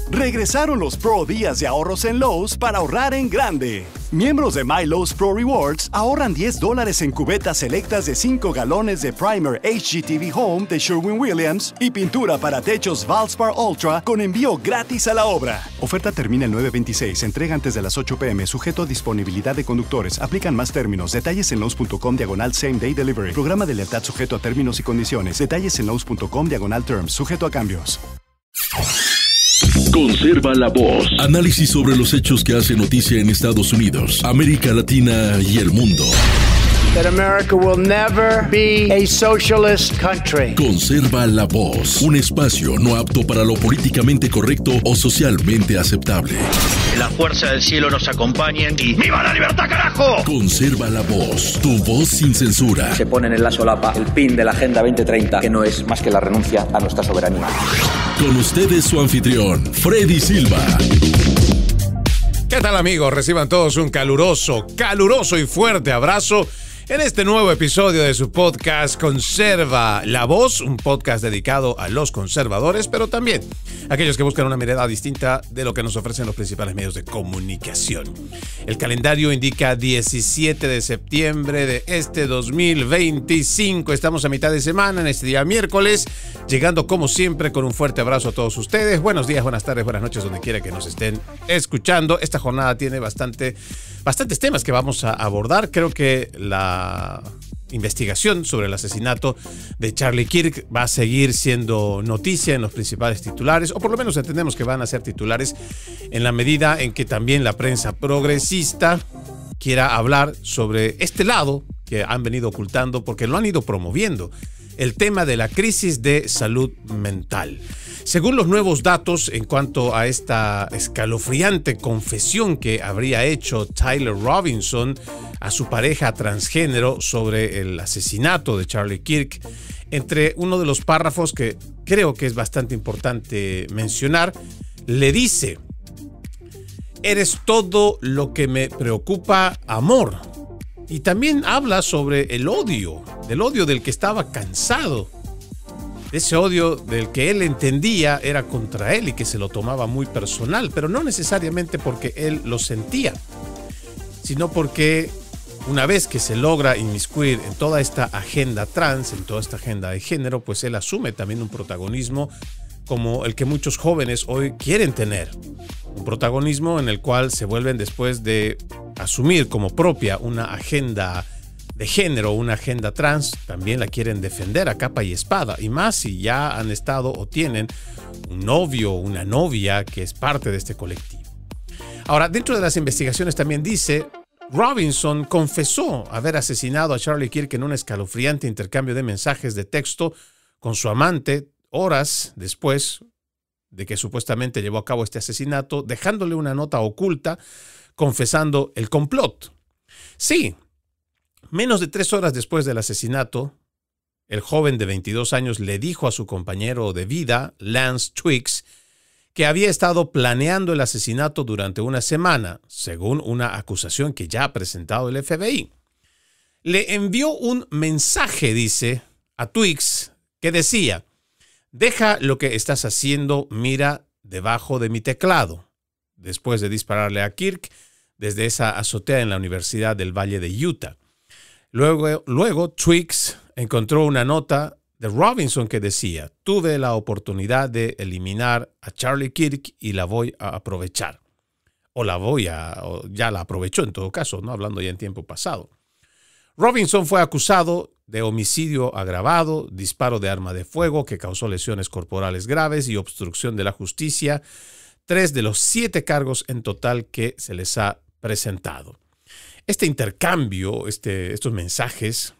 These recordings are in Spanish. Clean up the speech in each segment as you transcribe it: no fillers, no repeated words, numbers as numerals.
Regresaron los Pro Días de ahorros en Lowe's para ahorrar en grande. Miembros de My Lowe's Pro Rewards ahorran $10 en cubetas selectas de 5 galones de Primer HGTV Home de Sherwin-Williams y pintura para techos Valspar Ultra con envío gratis a la obra. Oferta termina el 9/26. Entrega antes de las 8 p.m. Sujeto a disponibilidad de conductores. Aplican más términos. Detalles en Lowe's.com/Same Day Delivery. Programa de lealtad sujeto a términos y condiciones. Detalles en Lowe's.com/Terms. Sujeto a cambios. Conserva la voz. Análisis sobre los hechos que hacen noticia en Estados Unidos, América Latina y el mundo. That America will never be a socialist country. Conserva la voz. Un espacio no apto para lo políticamente correcto o socialmente aceptable. La fuerza del cielo nos acompañe y ¡viva la libertad, carajo! Conserva la voz. Tu voz sin censura. Se ponen en la solapa el pin de la Agenda 2030, que no es más que la renuncia a nuestra soberanía. Con ustedes su anfitrión, Freddy Silva. ¿Qué tal, amigos? Reciban todos un caluroso y fuerte abrazo en este nuevo episodio de su podcast Conserva la Voz, un podcast dedicado a los conservadores, pero también a aquellos que buscan una mirada distinta de lo que nos ofrecen los principales medios de comunicación. El calendario indica 17 de septiembre de este 2025. Estamos a mitad de semana, en este día miércoles, llegando como siempre con un fuerte abrazo a todos ustedes. Buenos días, buenas tardes, buenas noches, donde quiera que nos estén escuchando. Esta jornada tiene bastantes temas que vamos a abordar. Creo que la investigación sobre el asesinato de Charlie Kirk va a seguir siendo noticia en los principales titulares, o por lo menos entendemos que van a ser titulares en la medida en que también la prensa progresista quiera hablar sobre este lado que han venido ocultando porque lo han ido promoviendo, el tema de la crisis de salud mental. Según los nuevos datos en cuanto a esta escalofriante confesión que habría hecho Tyler Robinson a su pareja transgénero sobre el asesinato de Charlie Kirk, entre uno de los párrafos que creo que es bastante importante mencionar, le dice: "Eres todo lo que me preocupa, amor". Y también habla sobre el odio, del odio del que estaba cansado. Ese odio del que él entendía era contra él y que se lo tomaba muy personal, pero no necesariamente porque él lo sentía, sino porque una vez que se logra inmiscuir en toda esta agenda trans, en toda esta agenda de género, pues él asume también un protagonismo como el que muchos jóvenes hoy quieren tener. Un protagonismo en el cual se vuelven, después de asumir como propia una agenda de género, una agenda trans, también la quieren defender a capa y espada, y más si ya han estado o tienen un novio o una novia que es parte de este colectivo. Ahora, dentro de las investigaciones también dice, Robinson confesó haber asesinado a Charlie Kirk en un escalofriante intercambio de mensajes de texto con su amante horas después de que supuestamente llevó a cabo este asesinato, dejándole una nota oculta confesando el complot. Sí, menos de 3 horas después del asesinato, el joven de 22 años le dijo a su compañero de vida, Lance Twiggs, que había estado planeando el asesinato durante una semana, según una acusación que ya ha presentado el FBI. Le envió un mensaje, dice, a Twiggs, que decía: "Deja lo que estás haciendo, mira debajo de mi teclado", después de dispararle a Kirk desde esa azotea en la Universidad del Valle de Utah. Luego Twiggs encontró una nota de Robinson que decía: "Tuve la oportunidad de eliminar a Charlie Kirk y la voy a aprovechar". O ya la aprovechó en todo caso, ¿no? Hablando ya en tiempo pasado. Robinson fue acusado de homicidio agravado, disparo de arma de fuego que causó lesiones corporales graves y obstrucción de la justicia, 3 de los 7 cargos en total que se les ha presentado. Este intercambio, estos mensajes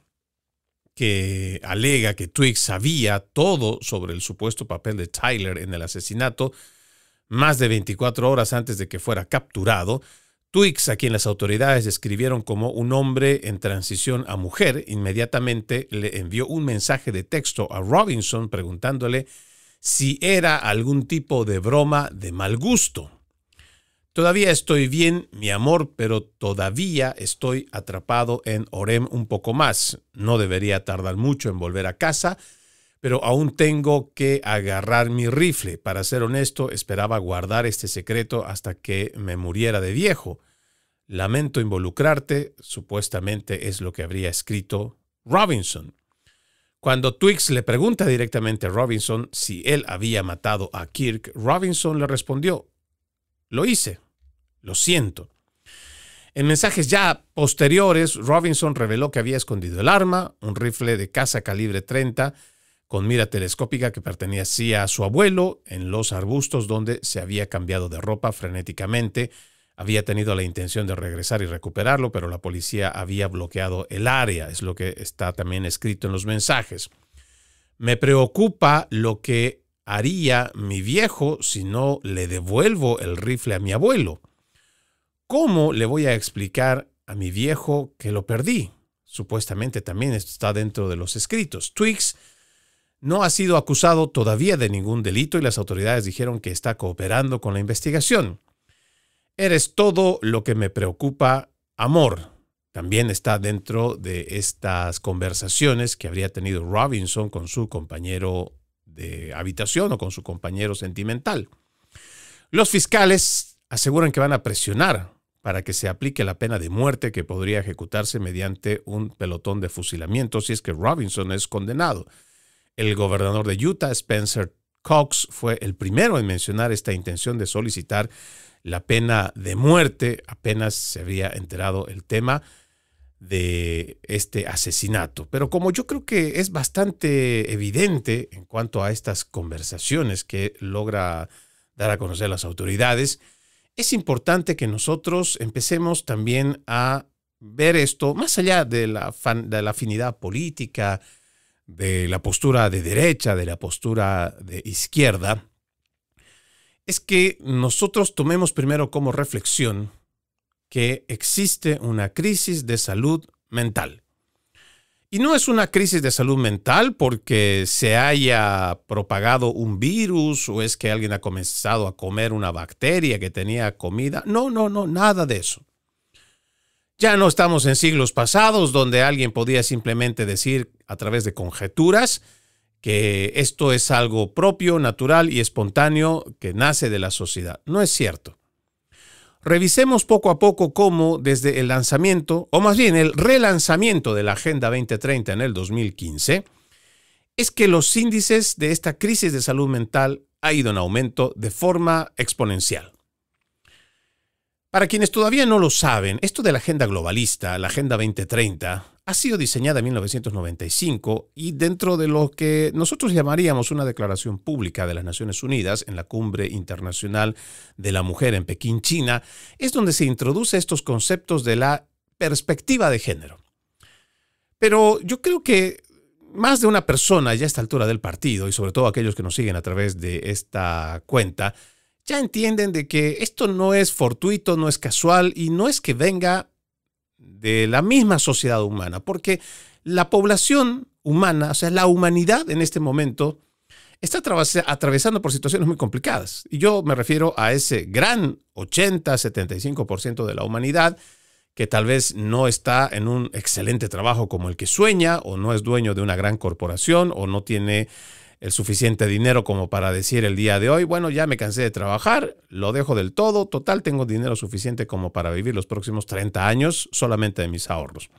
que alega que Twiggs sabía todo sobre el supuesto papel de Tyler en el asesinato, más de 24 horas antes de que fuera capturado, Twiggs, a quien las autoridades describieron como un hombre en transición a mujer, inmediatamente le envió un mensaje de texto a Robinson preguntándole si era algún tipo de broma de mal gusto. "Todavía estoy bien, mi amor, pero todavía estoy atrapado en Orem un poco más. No debería tardar mucho en volver a casa, pero aún tengo que agarrar mi rifle. Para ser honesto, esperaba guardar este secreto hasta que me muriera de viejo. Lamento involucrarte, supuestamente es lo que habría escrito Robinson. Cuando Twiggs le pregunta directamente a Robinson si él había matado a Kirk, Robinson le respondió: lo hice, lo siento. En mensajes ya posteriores, Robinson reveló que había escondido el arma, un rifle de caza calibre 30 con mira telescópica que pertenecía a su abuelo, en los arbustos donde se había cambiado de ropa frenéticamente. Había tenido la intención de regresar y recuperarlo, pero la policía había bloqueado el área, es lo que está también escrito en los mensajes. Me preocupa lo que haría mi viejo si no le devuelvo el rifle a mi abuelo. ¿Cómo le voy a explicar a mi viejo que lo perdí? Supuestamente también está dentro de los escritos. Twiggs no ha sido acusado todavía de ningún delito y las autoridades dijeron que está cooperando con la investigación. Eres todo lo que me preocupa, amor. También está dentro de estas conversaciones que habría tenido Robinson con su compañero de habitación o con su compañero sentimental. Los fiscales aseguran que van a presionar para que se aplique la pena de muerte que podría ejecutarse mediante un pelotón de fusilamiento si es que Robinson es condenado. El gobernador de Utah, Spencer Cox, fue el primero en mencionar esta intención de solicitar la pena de muerte. Apenas se había enterado el tema de este asesinato. Pero como yo creo que es bastante evidente en cuanto a estas conversaciones que logra dar a conocer las autoridades, es importante que nosotros empecemos también a ver esto más allá de la afinidad política, de la postura de derecha, de la postura de izquierda. Es que nosotros tomemos primero como reflexión que existe una crisis de salud mental. Y no es una crisis de salud mental porque se haya propagado un virus o es que alguien ha comenzado a comer una bacteria que tenía comida. No, nada de eso. Ya no estamos en siglos pasados donde alguien podía simplemente decir a través de conjeturas que esto es algo propio, natural y espontáneo que nace de la sociedad. No es cierto. Revisemos poco a poco cómo desde el lanzamiento, o más bien el relanzamiento de la Agenda 2030 en el 2015, es que los índices de esta crisis de salud mental ha ido en aumento de forma exponencial. Para quienes todavía no lo saben, esto de la agenda globalista, la Agenda 2030, ha sido diseñada en 1995 y dentro de lo que nosotros llamaríamos una declaración pública de las Naciones Unidas en la Cumbre Internacional de la Mujer en Pekín, China, es donde se introduce estos conceptos de la perspectiva de género. Pero yo creo que más de una persona ya a esta altura del partido, y sobre todo aquellos que nos siguen a través de esta cuenta, ya entienden de que esto no es fortuito, no es casual y no es que venga de la misma sociedad humana, porque la población humana, o sea, la humanidad en este momento está atravesando por situaciones muy complicadas. Y yo me refiero a ese gran 80-75% de la humanidad que tal vez no está en un excelente trabajo como el que sueña, o no es dueño de una gran corporación, o no tiene el suficiente dinero como para decir el día de hoy, bueno, ya me cansé de trabajar, lo dejo del todo, total, tengo dinero suficiente como para vivir los próximos 30 años solamente de mis ahorros.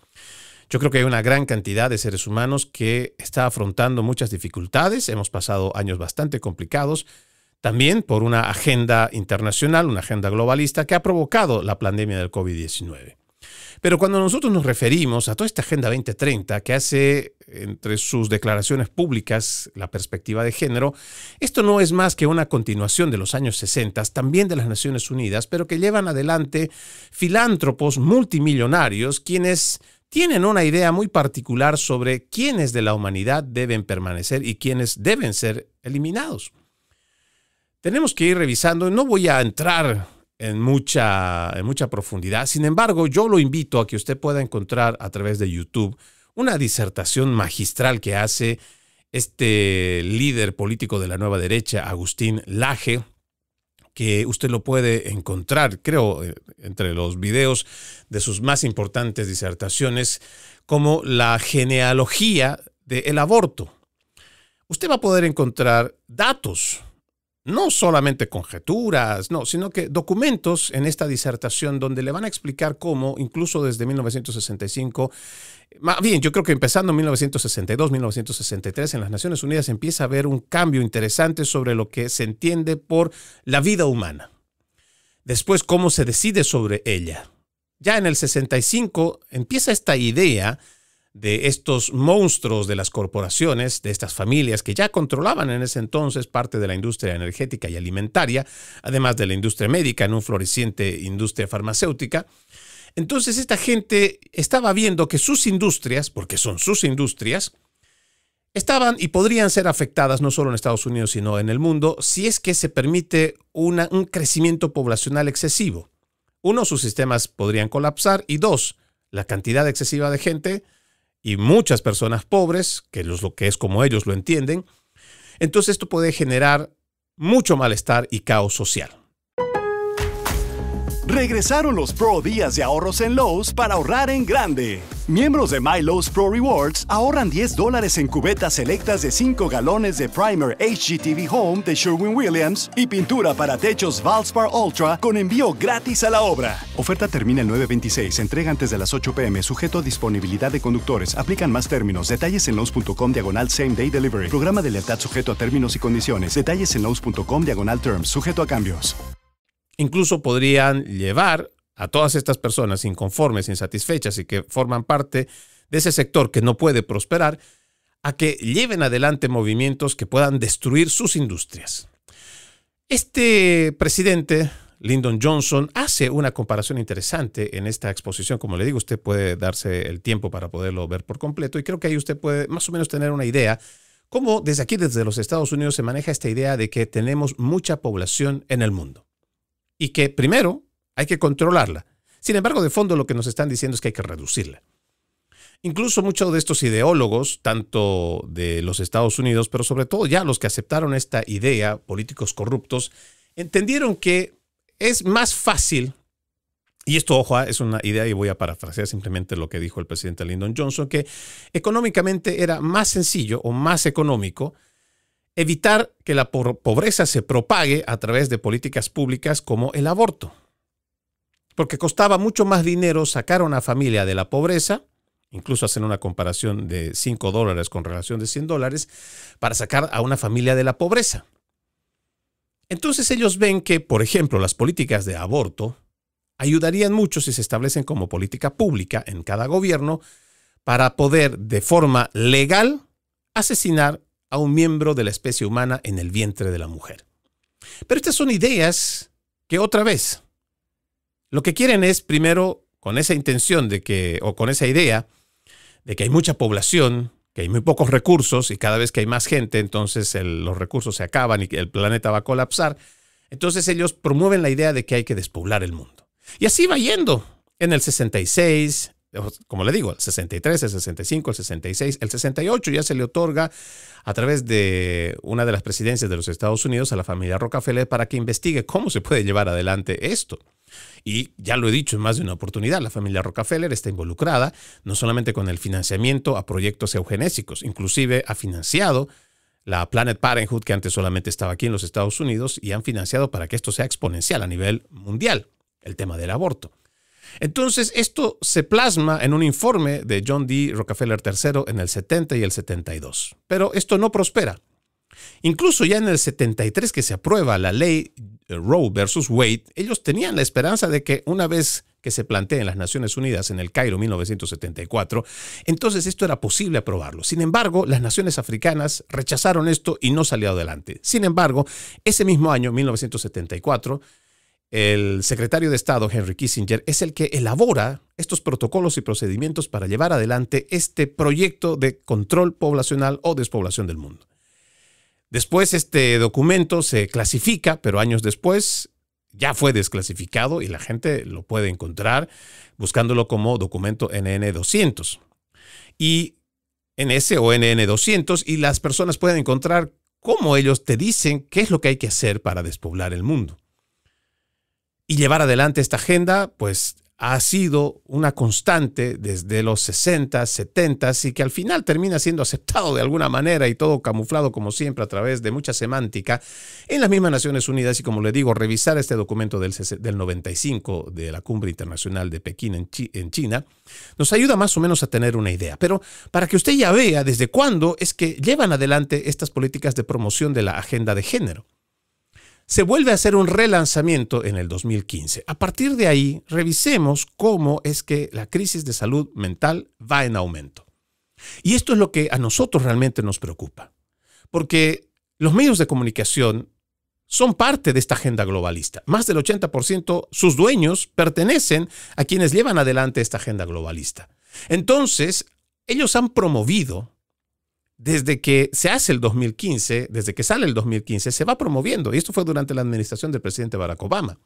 Yo creo que hay una gran cantidad de seres humanos que está afrontando muchas dificultades, hemos pasado años bastante complicados, también por una agenda internacional, una agenda globalista que ha provocado la pandemia del COVID-19. Pero cuando nosotros nos referimos a toda esta Agenda 2030 que hace entre sus declaraciones públicas la perspectiva de género, esto no es más que una continuación de los años 60, también de las Naciones Unidas, pero que llevan adelante filántropos multimillonarios quienes tienen una idea muy particular sobre quiénes de la humanidad deben permanecer y quiénes deben ser eliminados. Tenemos que ir revisando, no voy a entrar en mucha profundidad. Sin embargo, yo lo invito a que usted pueda encontrar a través de YouTube una disertación magistral que hace este líder político de la nueva derecha, Agustín Laje, que usted lo puede encontrar, creo, entre los videos de sus más importantes disertaciones, como la genealogía del aborto. usted va a poder encontrar datos, no solamente conjeturas, no, sino que documentos en esta disertación donde le van a explicar cómo, incluso desde 1965, más bien, yo creo que empezando en 1962, 1963, en las Naciones Unidas empieza a haber un cambio interesante sobre lo que se entiende por la vida humana. Después, cómo se decide sobre ella. Ya en el 65 empieza esta idea de estos monstruos de las corporaciones, de estas familias que ya controlaban en ese entonces parte de la industria energética y alimentaria, además de la industria médica, en una floreciente industria farmacéutica. Entonces esta gente estaba viendo que sus industrias, porque son sus industrias, estaban y podrían ser afectadas no solo en Estados Unidos, sino en el mundo, si es que se permite un crecimiento poblacional excesivo. Uno, sus sistemas podrían colapsar, y dos, la cantidad excesiva de gente y muchas personas pobres, que es lo que es como ellos lo entienden. Entonces esto puede generar mucho malestar y caos social. Regresaron los Pro Días de ahorros en Lowe's para ahorrar en grande. Miembros de My Lowe's Pro Rewards ahorran $10 en cubetas selectas de 5 galones de primer HGTV Home de Sherwin-Williams y pintura para techos Valspar Ultra con envío gratis a la obra. Oferta termina el 9/26. Entrega antes de las 8 p.m. Sujeto a disponibilidad de conductores. Aplican más términos. Detalles en Lowe's.com/Same Day Delivery. Programa de lealtad sujeto a términos y condiciones. Detalles en Lowe's.com/Terms. Sujeto a cambios. Incluso podrían llevar a todas estas personas inconformes, insatisfechas y que forman parte de ese sector que no puede prosperar, a que lleven adelante movimientos que puedan destruir sus industrias. Este presidente, Lyndon Johnson, hace una comparación interesante en esta exposición. Como le digo, usted puede darse el tiempo para poderlo ver por completo y creo que ahí usted puede más o menos tener una idea cómo desde aquí, desde los Estados Unidos, se maneja esta idea de que tenemos mucha población en el mundo. Y que primero hay que controlarla. Sin embargo, de fondo lo que nos están diciendo es que hay que reducirla. Incluso muchos de estos ideólogos, tanto de los Estados Unidos, pero sobre todo ya los que aceptaron esta idea, políticos corruptos, entendieron que es más fácil, y esto, ojo, es una idea y voy a parafrasear simplemente lo que dijo el presidente Lyndon Johnson, que económicamente era más sencillo o más económico evitar que la pobreza se propague a través de políticas públicas como el aborto. Porque costaba mucho más dinero sacar a una familia de la pobreza, incluso hacen una comparación de $5 con relación de $100, para sacar a una familia de la pobreza. Entonces ellos ven que, por ejemplo, las políticas de aborto ayudarían mucho si se establecen como política pública en cada gobierno para poder de forma legal asesinar a un miembro de la especie humana en el vientre de la mujer. Pero estas son ideas que otra vez lo que quieren es primero con esa intención de que, o con esa idea de que hay mucha población, que hay muy pocos recursos y cada vez que hay más gente, entonces los recursos se acaban y el planeta va a colapsar. Entonces ellos promueven la idea de que hay que despoblar el mundo. Y así va yendo. En el 66, como le digo, el 63, el 65, el 66, el 68 ya se le otorga a través de una de las presidencias de los Estados Unidos a la familia Rockefeller para que investigue cómo se puede llevar adelante esto. Y ya lo he dicho en más de una oportunidad, la familia Rockefeller está involucrada no solamente con el financiamiento a proyectos eugenésicos, inclusive ha financiado la Planned Parenthood, que antes solamente estaba aquí en los Estados Unidos, y han financiado para que esto sea exponencial a nivel mundial, el tema del aborto. Entonces, esto se plasma en un informe de John D. Rockefeller III en el 70 y el 72. Pero esto no prospera. Incluso ya en el 73 que se aprueba la ley Roe versus Wade, ellos tenían la esperanza de que una vez que se plantea en las Naciones Unidas en el Cairo 1974, entonces esto era posible aprobarlo. Sin embargo, las naciones africanas rechazaron esto y no salió adelante. Sin embargo, ese mismo año, 1974, el secretario de Estado, Henry Kissinger, es el que elabora estos protocolos y procedimientos para llevar adelante este proyecto de control poblacional o despoblación del mundo. Después este documento se clasifica, pero años después ya fue desclasificado y la gente lo puede encontrar buscándolo como documento NN200. Y NS o NN200, y las personas pueden encontrar cómo ellos te dicen qué es lo que hay que hacer para despoblar el mundo. Y llevar adelante esta agenda, pues ha sido una constante desde los 60, 70 y que al final termina siendo aceptado de alguna manera y todo camuflado como siempre a través de mucha semántica en las mismas Naciones Unidas. Y como le digo, revisar este documento del 95 de la Cumbre Internacional de Pekín en China nos ayuda más o menos a tener una idea. Pero para que usted ya vea desde cuándo es que llevan adelante estas políticas de promoción de la agenda de género. Se vuelve a hacer un relanzamiento en el 2015. A partir de ahí, revisemos cómo es que la crisis de salud mental va en aumento. Y esto es lo que a nosotros realmente nos preocupa, porque los medios de comunicación son parte de esta agenda globalista. Más del 80%, sus dueños pertenecen a quienes llevan adelante esta agenda globalista. Entonces, ellos han promovido desde que se hace el 2015, desde que sale el 2015, se va promoviendo, y esto fue durante la administración del presidente Barack Obama,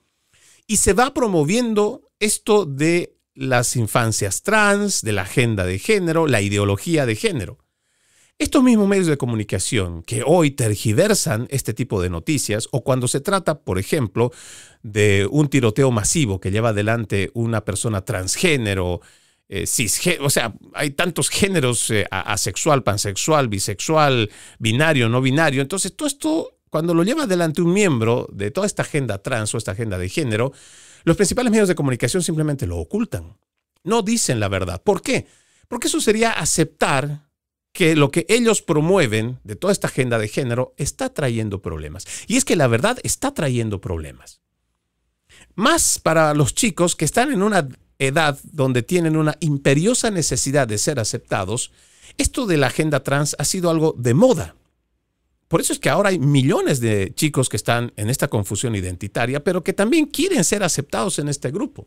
y se va promoviendo esto de las infancias trans, de la agenda de género, la ideología de género. Estos mismos medios de comunicación que hoy tergiversan este tipo de noticias, o cuando se trata, por ejemplo, de un tiroteo masivo que lleva adelante una persona transgénero, o sea, hay tantos géneros, asexual, pansexual, bisexual, binario, no binario. Entonces, todo esto, cuando lo lleva adelante un miembro de toda esta agenda trans o esta agenda de género, los principales medios de comunicación simplemente lo ocultan. No dicen la verdad. ¿Por qué? Porque eso sería aceptar que lo que ellos promueven de toda esta agenda de género está trayendo problemas. Y es que la verdad está trayendo problemas. Más para los chicos que están en una edad donde tienen una imperiosa necesidad de ser aceptados, esto de la agenda trans ha sido algo de moda. Por eso es que ahora hay millones de chicos que están en esta confusión identitaria, pero que también quieren ser aceptados en este grupo.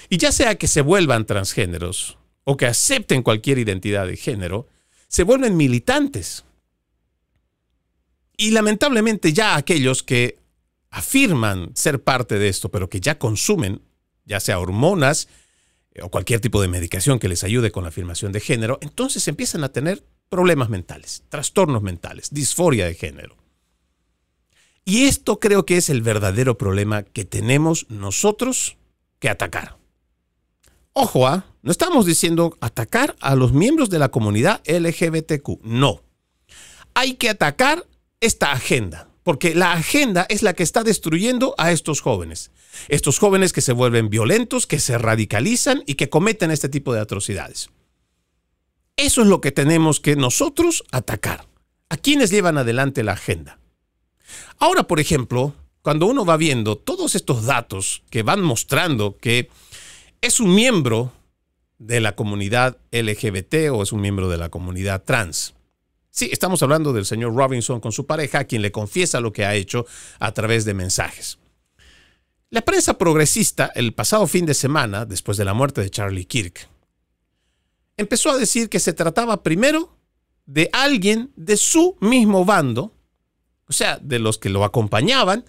Y ya sea que se vuelvan transgéneros o que acepten cualquier identidad de género, se vuelven militantes. Y lamentablemente ya aquellos que afirman ser parte de esto, pero que ya consumen, ya sea hormonas o cualquier tipo de medicación que les ayude con la afirmación de género, entonces empiezan a tener problemas mentales, trastornos mentales, disforia de género. Y esto creo que es el verdadero problema que tenemos nosotros que atacar. Ojo, no estamos diciendo atacar a los miembros de la comunidad LGBTQ, no. Hay que atacar esta agenda, porque la agenda es la que está destruyendo a estos jóvenes. Estos jóvenes que se vuelven violentos, que se radicalizan y que cometen este tipo de atrocidades. Eso es lo que tenemos que nosotros atacar. A quienes llevan adelante la agenda. Ahora, por ejemplo, cuando uno va viendo todos estos datos que van mostrando que es un miembro de la comunidad LGBT o es un miembro de la comunidad trans. Sí, estamos hablando del señor Robinson con su pareja, a quien le confiesa lo que ha hecho a través de mensajes. La prensa progresista, el pasado fin de semana, después de la muerte de Charlie Kirk, empezó a decir que se trataba primero de alguien de su mismo bando, o sea, de los que lo acompañaban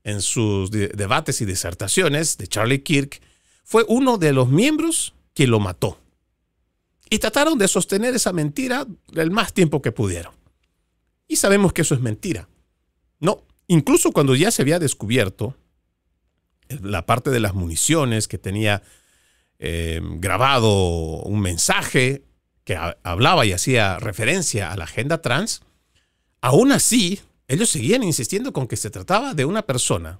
en sus debates y disertaciones de Charlie Kirk, fue uno de los miembros que lo mató. Y trataron de sostener esa mentira el más tiempo que pudieron. Y sabemos que eso es mentira. No, incluso cuando ya se había descubierto la parte de las municiones, que tenía grabado un mensaje que hablaba y hacía referencia a la agenda trans, aún así, ellos seguían insistiendo con que se trataba de una persona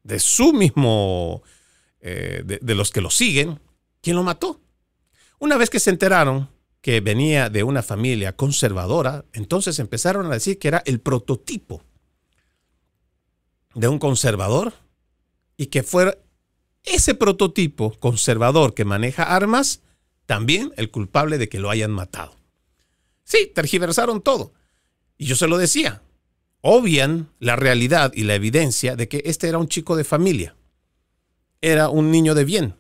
de su mismo, de los que lo siguen, quien lo mató. Una vez que se enteraron que venía de una familia conservadora, entonces empezaron a decir que era el prototipo de un conservador y que fuera ese prototipo conservador que maneja armas también el culpable de que lo hayan matado. Sí, tergiversaron todo. Y yo se lo decía, obvian la realidad y la evidencia de que este era un chico de familia. Era un niño de bien,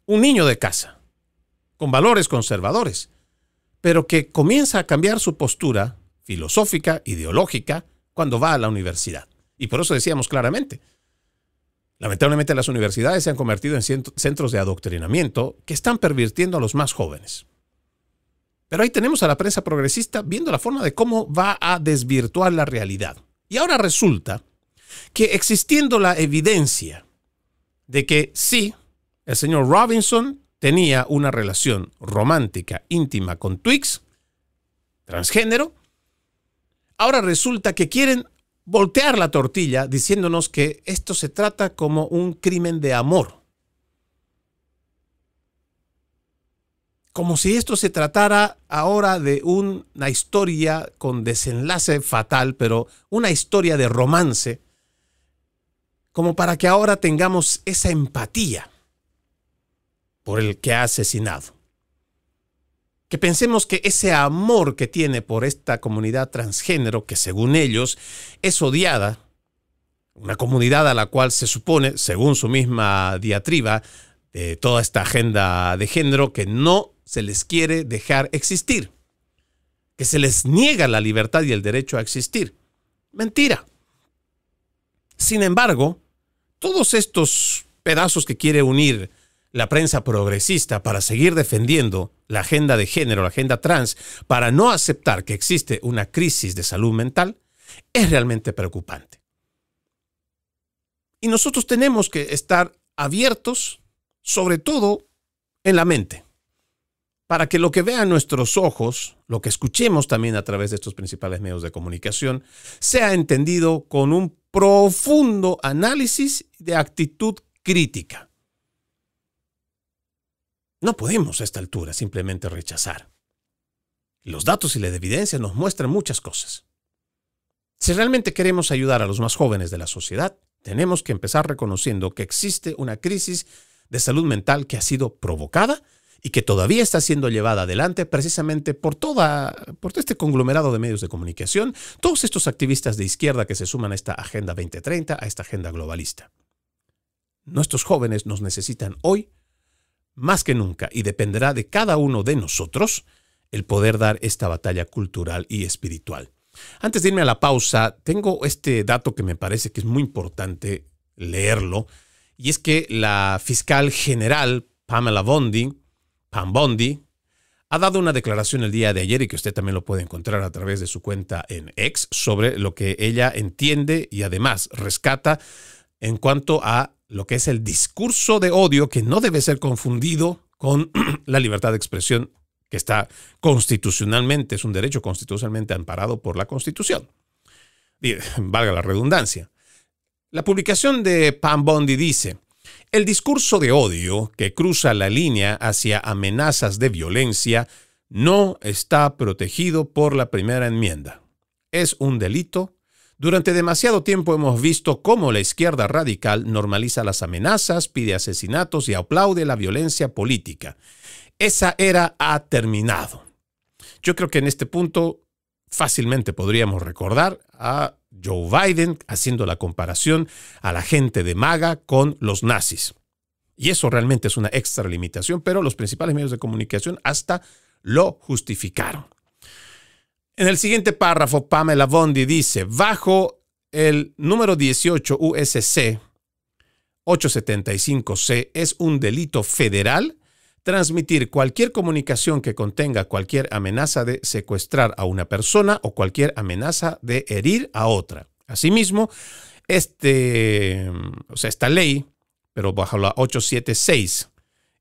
un niño de casa, con valores conservadores, pero que comienza a cambiar su postura filosófica, ideológica, cuando va a la universidad. Y por eso decíamos claramente, lamentablemente las universidades se han convertido en centros de adoctrinamiento que están pervirtiendo a los más jóvenes. Pero ahí tenemos a la prensa progresista viendo la forma de cómo va a desvirtuar la realidad. Y ahora resulta que existiendo la evidencia de que sí, el señor Robinson tenía una relación romántica, íntima con Twiggs, transgénero. Ahora resulta que quieren voltear la tortilla diciéndonos que esto se trata como un crimen de amor. Como si esto se tratara ahora de una historia con desenlace fatal, pero una historia de romance, como para que ahora tengamos esa empatía por el que ha asesinado. Que pensemos que ese amor que tiene por esta comunidad transgénero, que según ellos es odiada, una comunidad a la cual se supone, según su misma diatriba, de toda esta agenda de género, que no se les quiere dejar existir, que se les niega la libertad y el derecho a existir. Mentira. Sin embargo, todos estos pedazos que quiere unir la prensa progresista para seguir defendiendo la agenda de género, la agenda trans, para no aceptar que existe una crisis de salud mental, es realmente preocupante. Y nosotros tenemos que estar abiertos, sobre todo en la mente, para que lo que vean nuestros ojos, lo que escuchemos también a través de estos principales medios de comunicación, sea entendido con un profundo análisis de actitud crítica. No podemos a esta altura simplemente rechazar. Los datos y la evidencia nos muestran muchas cosas. Si realmente queremos ayudar a los más jóvenes de la sociedad, tenemos que empezar reconociendo que existe una crisis de salud mental que ha sido provocada y que todavía está siendo llevada adelante precisamente por todo este conglomerado de medios de comunicación, todos estos activistas de izquierda que se suman a esta Agenda 2030, a esta agenda globalista. Nuestros jóvenes nos necesitan hoy más que nunca, y dependerá de cada uno de nosotros el poder dar esta batalla cultural y espiritual. Antes de irme a la pausa, tengo este dato que me parece que es muy importante leerlo, y es que la fiscal general Pam Bondi, ha dado una declaración el día de ayer, y que usted también lo puede encontrar a través de su cuenta en X, sobre lo que ella entiende y además rescata en cuanto a lo que es el discurso de odio, que no debe ser confundido con la libertad de expresión, que está constitucionalmente, es un derecho constitucionalmente amparado por la Constitución. Valga la redundancia. La publicación de Pam Bondi dice: el discurso de odio que cruza la línea hacia amenazas de violencia no está protegido por la primera enmienda. Es un delito. Durante demasiado tiempo hemos visto cómo la izquierda radical normaliza las amenazas, pide asesinatos y aplaude la violencia política. Esa era ha terminado. Yo creo que en este punto fácilmente podríamos recordar a Joe Biden haciendo la comparación a la gente de MAGA con los nazis. Y eso realmente es una extralimitación, pero los principales medios de comunicación hasta lo justificaron. En el siguiente párrafo, Pamela Bondi dice: bajo el número 18 USC 875C es un delito federal transmitir cualquier comunicación que contenga cualquier amenaza de secuestrar a una persona o cualquier amenaza de herir a otra. Asimismo, esta ley, pero bajo la 876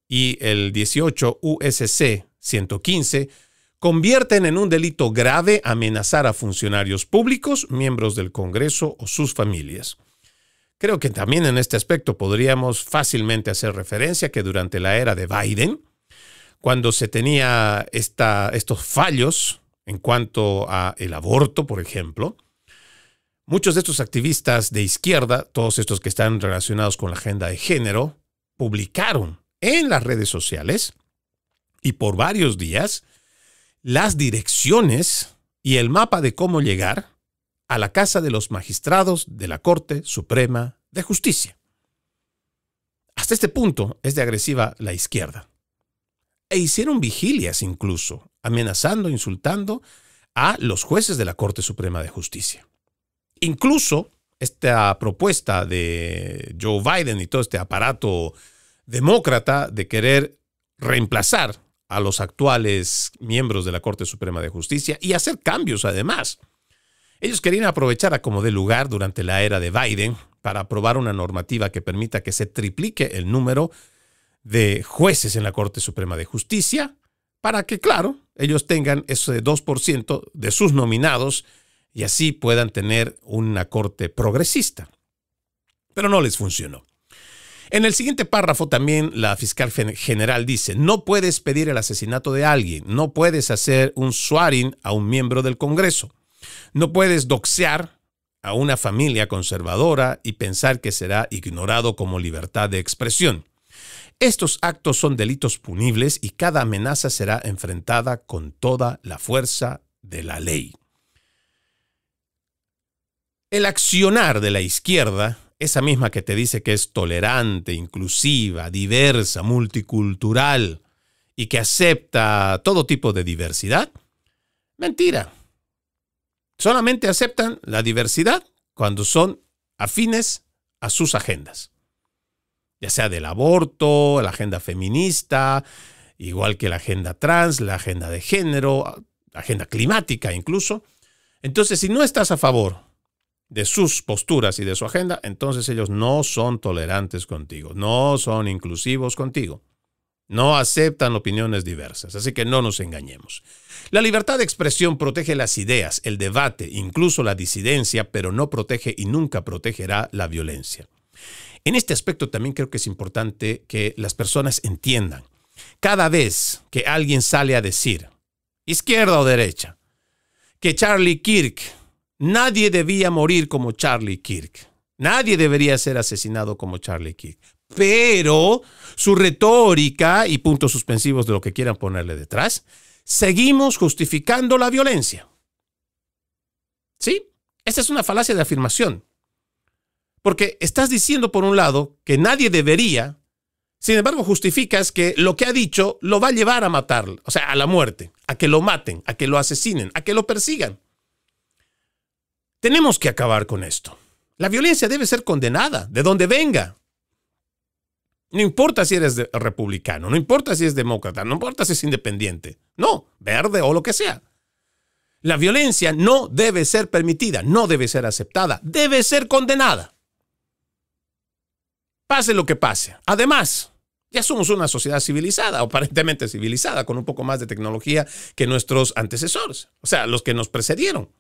y el 18 USC 115, convierten en un delito grave amenazar a funcionarios públicos, miembros del Congreso o sus familias. Creo que también en este aspecto podríamos fácilmente hacer referencia que durante la era de Biden, cuando se tenía estos fallos en cuanto a el aborto, por ejemplo, muchos de estos activistas de izquierda, todos estos que están relacionados con la agenda de género, publicaron en las redes sociales y por varios días las direcciones y el mapa de cómo llegar a la casa de los magistrados de la Corte Suprema de Justicia. Hasta este punto es de agresiva la izquierda. E hicieron vigilias incluso, amenazando, insultando a los jueces de la Corte Suprema de Justicia. Incluso esta propuesta de Joe Biden y todo este aparato demócrata de querer reemplazar a los actuales miembros de la Corte Suprema de Justicia y hacer cambios además. Ellos querían aprovechar a como de lugar durante la era de Biden para aprobar una normativa que permita que se triplique el número de jueces en la Corte Suprema de Justicia para que, claro, ellos tengan ese 2% de sus nominados y así puedan tener una corte progresista. Pero no les funcionó. En el siguiente párrafo también la fiscal general dice, no puedes pedir el asesinato de alguien, no puedes hacer un swatting a un miembro del Congreso, no puedes doxear a una familia conservadora y pensar que será ignorado como libertad de expresión. Estos actos son delitos punibles y cada amenaza será enfrentada con toda la fuerza de la ley. El accionar de la izquierda, esa misma que te dice que es tolerante, inclusiva, diversa, multicultural y que acepta todo tipo de diversidad, mentira. Solamente aceptan la diversidad cuando son afines a sus agendas. Ya sea del aborto, la agenda feminista, igual que la agenda trans, la agenda de género, la agenda climática incluso. Entonces, si no estás a favor de sus posturas y de su agenda, entonces ellos no son tolerantes contigo, no son inclusivos contigo, no aceptan opiniones diversas, así que no nos engañemos. La libertad de expresión protege las ideas, el debate, incluso la disidencia, pero no protege y nunca protegerá la violencia. En este aspecto también creo que es importante que las personas entiendan. Cada vez que alguien sale a decir, izquierda o derecha, que Charlie Kirk, nadie debía morir como Charlie Kirk, nadie debería ser asesinado como Charlie Kirk, pero su retórica y puntos suspensivos de lo que quieran ponerle detrás, seguimos justificando la violencia. ¿Sí? Esta es una falacia de afirmación. Porque estás diciendo, por un lado, que nadie debería, sin embargo justificas que lo que ha dicho lo va a llevar a matar, o sea, a la muerte, a que lo maten, a que lo asesinen, a que lo persigan. Tenemos que acabar con esto. La violencia debe ser condenada, de donde venga. No importa si eres republicano, no importa si es demócrata, no importa si es independiente, no, verde o lo que sea. La violencia no debe ser permitida, no debe ser aceptada, debe ser condenada. Pase lo que pase. Además, ya somos una sociedad civilizada, aparentemente civilizada, con un poco más de tecnología que nuestros antecesores, o sea, los que nos precedieron.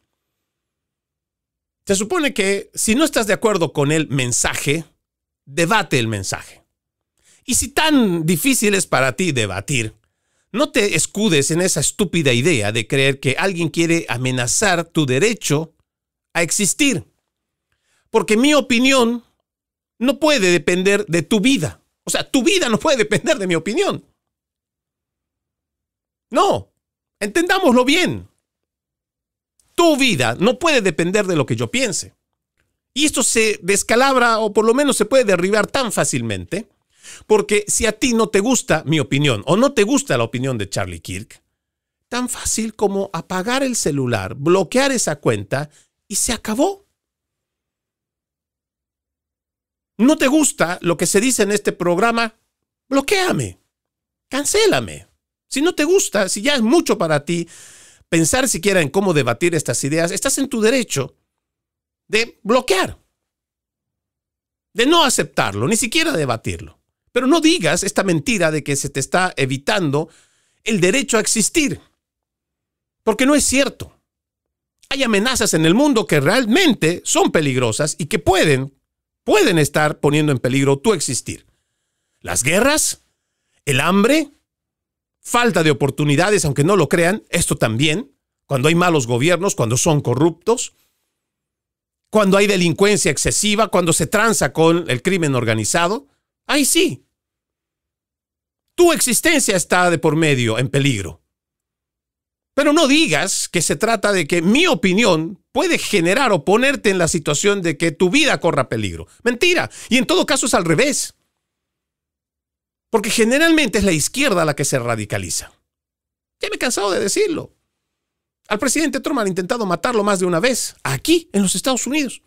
Se supone que si no estás de acuerdo con el mensaje, debate el mensaje. Y si tan difícil es para ti debatir, no te escudes en esa estúpida idea de creer que alguien quiere amenazar tu derecho a existir. Porque mi opinión no puede depender de tu vida. O sea, tu vida no puede depender de mi opinión. No, entendámoslo bien. Tu vida no puede depender de lo que yo piense. Y esto se descalabra o por lo menos se puede derribar tan fácilmente porque si a ti no te gusta mi opinión o no te gusta la opinión de Charlie Kirk, tan fácil como apagar el celular, bloquear esa cuenta y se acabó. ¿No te gusta lo que se dice en este programa? Bloquéame, cancélame. Si no te gusta, si ya es mucho para ti pensar siquiera en cómo debatir estas ideas, estás en tu derecho de bloquear, de no aceptarlo, ni siquiera debatirlo. Pero no digas esta mentira de que se te está evitando el derecho a existir, porque no es cierto. Hay amenazas en el mundo que realmente son peligrosas y que pueden estar poniendo en peligro tu existir. Las guerras, el hambre, falta de oportunidades, aunque no lo crean, esto también, cuando hay malos gobiernos, cuando son corruptos, cuando hay delincuencia excesiva, cuando se tranza con el crimen organizado, ahí sí. Tu existencia está de por medio en peligro. Pero no digas que se trata de que mi opinión puede generar o ponerte en la situación de que tu vida corra peligro. Mentira. Y en todo caso es al revés. Porque generalmente es la izquierda la que se radicaliza. Ya me he cansado de decirlo. Al presidente Trump han intentado matarlo más de una vez, aquí en los Estados Unidos.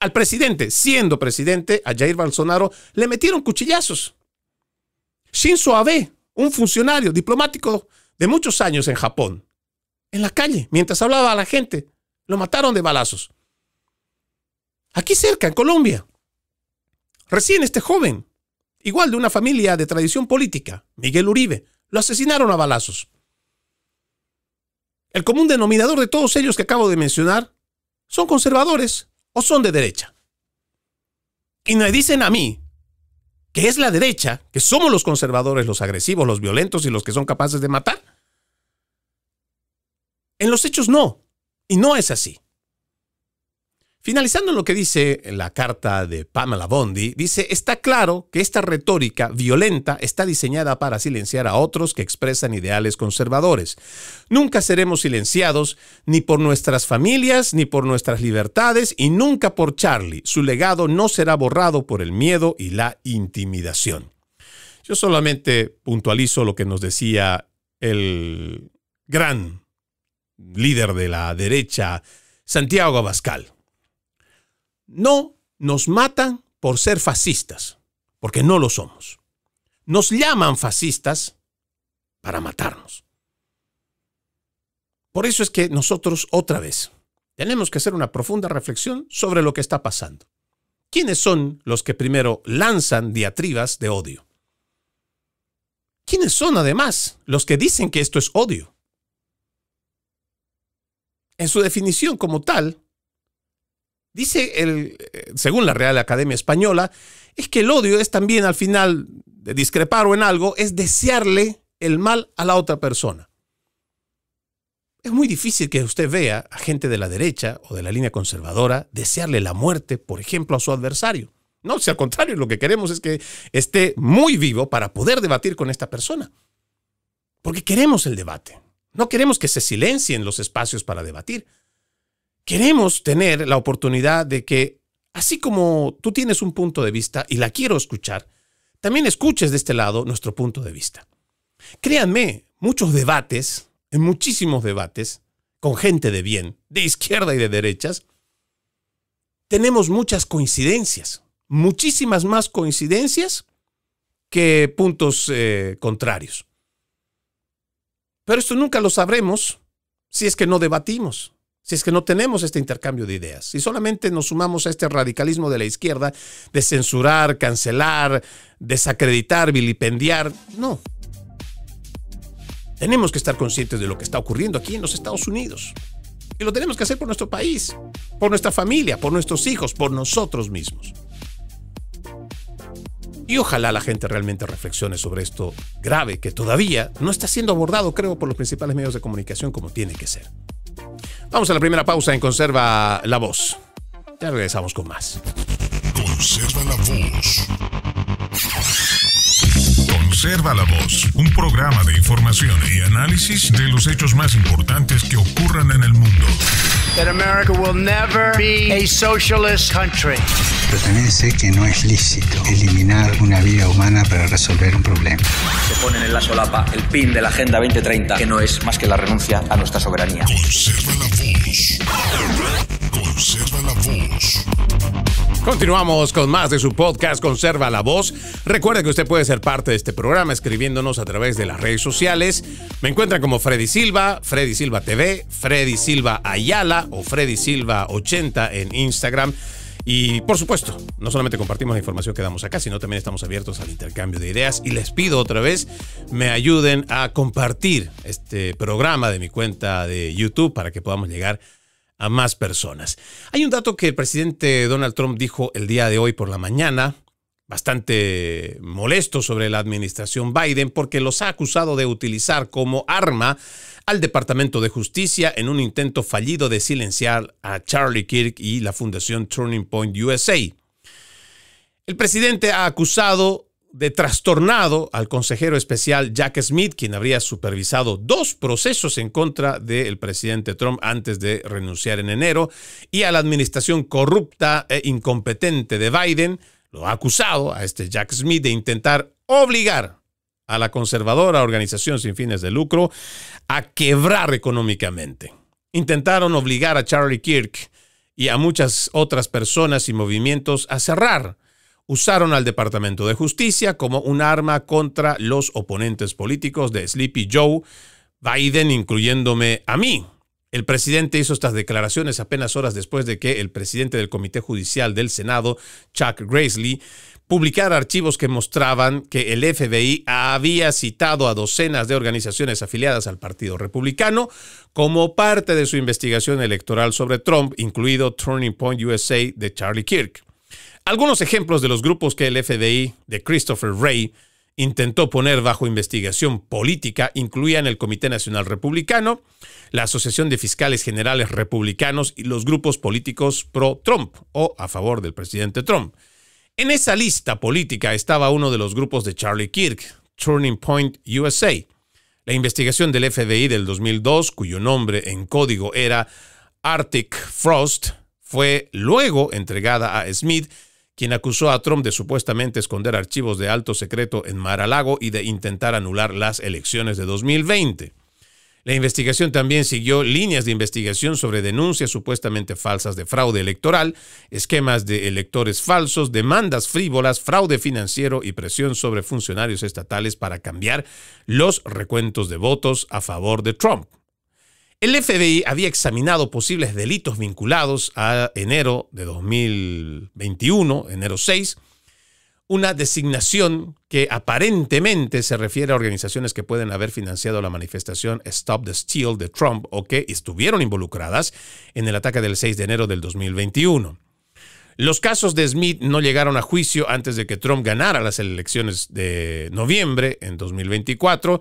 Al presidente, siendo presidente, a Jair Bolsonaro, le metieron cuchillazos. Shinzo Abe, un funcionario diplomático de muchos años en Japón, en la calle, mientras hablaba a la gente, lo mataron de balazos. Aquí cerca, en Colombia. Recién este joven, igual de una familia de tradición política, Miguel Uribe. Lo asesinaron a balazos. El común denominador de todos ellos que acabo de mencionar son conservadores o son de derecha. Y me dicen a mí que es la derecha, que somos los conservadores, los agresivos, los violentos y los que son capaces de matar. En los hechos no, y no es así. Finalizando en lo que dice la carta de Pamela Bondi, dice, está claro que esta retórica violenta está diseñada para silenciar a otros que expresan ideales conservadores. Nunca seremos silenciados ni por nuestras familias ni por nuestras libertades y nunca por Charlie. Su legado no será borrado por el miedo y la intimidación. Yo solamente puntualizo lo que nos decía el gran líder de la derecha, Santiago Abascal. No nos matan por ser fascistas, porque no lo somos. Nos llaman fascistas para matarnos. Por eso es que nosotros, otra vez, tenemos que hacer una profunda reflexión sobre lo que está pasando. ¿Quiénes son los que primero lanzan diatribas de odio? ¿Quiénes son, además, los que dicen que esto es odio? En su definición como tal, dice, según la Real Academia Española, es que el odio es también, al final de discrepar o en algo, es desearle el mal a la otra persona. Es muy difícil que usted vea a gente de la derecha o de la línea conservadora desearle la muerte, por ejemplo, a su adversario. No, si al contrario, lo que queremos es que esté muy vivo para poder debatir con esta persona. Porque queremos el debate. No queremos que se silencien los espacios para debatir. Queremos tener la oportunidad de que, así como tú tienes un punto de vista y la quiero escuchar, también escuches de este lado nuestro punto de vista. Créanme, muchísimos debates, con gente de bien, de izquierda y de derechas, tenemos muchas coincidencias, muchísimas más coincidencias que puntos contrarios. Pero esto nunca lo sabremos si es que no debatimos. Si es que no tenemos este intercambio de ideas, si solamente nos sumamos a este radicalismo de la izquierda de censurar, cancelar, desacreditar, vilipendiar, no. Tenemos que estar conscientes de lo que está ocurriendo aquí en los Estados Unidos. Y lo tenemos que hacer por nuestro país, por nuestra familia, por nuestros hijos, por nosotros mismos. Y ojalá la gente realmente reflexione sobre esto grave que todavía no está siendo abordado, creo, por los principales medios de comunicación como tiene que ser. Vamos a la primera pausa en Conserva la Voz. Ya regresamos con más. Conserva la Voz. Conserva la Voz, un programa de información y análisis de los hechos más importantes que ocurran en el mundo. That America will never be a socialist country. Pero también sé que no es lícito eliminar una vida humana para resolver un problema. Se ponen en la solapa el pin de la Agenda 2030, que no es más que la renuncia a nuestra soberanía. Conserva la Voz. Conserva la Voz. Continuamos con más de su podcast Conserva la Voz. Recuerde que usted puede ser parte de este programa escribiéndonos a través de las redes sociales. Me encuentran como Freddy Silva, Freddy Silva TV, Freddy Silva Ayala o Freddy Silva 80 en Instagram. Y por supuesto, no solamente compartimos la información que damos acá, sino también estamos abiertos al intercambio de ideas. Y les pido otra vez, me ayuden a compartir este programa de mi cuenta de YouTube para que podamos llegar a más personas. Hay un dato que el presidente Donald Trump dijo el día de hoy por la mañana, bastante molesto sobre la administración Biden, porque los ha acusado de utilizar como arma al Departamento de Justicia en un intento fallido de silenciar a Charlie Kirk y la Fundación Turning Point USA. El presidente ha acusado de trastornado al consejero especial Jack Smith, quien habría supervisado 2 procesos en contra del presidente Trump antes de renunciar en enero, y a la administración corrupta e incompetente de Biden. Lo ha acusado a este Jack Smith de intentar obligar a la conservadora organización sin fines de lucro a quebrar económicamente. Intentaron obligar a Charlie Kirk y a muchas otras personas y movimientos a cerrar. Usaron al Departamento de Justicia como un arma contra los oponentes políticos de Sleepy Joe Biden, incluyéndome a mí. El presidente hizo estas declaraciones apenas horas después de que el presidente del Comité Judicial del Senado, Chuck Grassley, publicar archivos que mostraban que el FBI había citado a docenas de organizaciones afiliadas al Partido Republicano como parte de su investigación electoral sobre Trump, incluido Turning Point USA de Charlie Kirk. Algunos ejemplos de los grupos que el FBI de Christopher Wray intentó poner bajo investigación política incluían el Comité Nacional Republicano, la Asociación de Fiscales Generales Republicanos y los grupos políticos pro-Trump o a favor del presidente Trump. En esa lista política estaba uno de los grupos de Charlie Kirk, Turning Point USA. La investigación del FBI del 2002, cuyo nombre en código era Arctic Frost, fue luego entregada a Smith, quien acusó a Trump de supuestamente esconder archivos de alto secreto en Mar-a-Lago y de intentar anular las elecciones de 2020. La investigación también siguió líneas de investigación sobre denuncias supuestamente falsas de fraude electoral, esquemas de electores falsos, demandas frívolas, fraude financiero y presión sobre funcionarios estatales para cambiar los recuentos de votos a favor de Trump. El FBI había examinado posibles delitos vinculados a enero de 2021, enero 6, una designación que aparentemente se refiere a organizaciones que pueden haber financiado la manifestación Stop the Steal de Trump o que estuvieron involucradas en el ataque del 6 de enero del 2021. Los casos de Smith no llegaron a juicio antes de que Trump ganara las elecciones de noviembre en 2024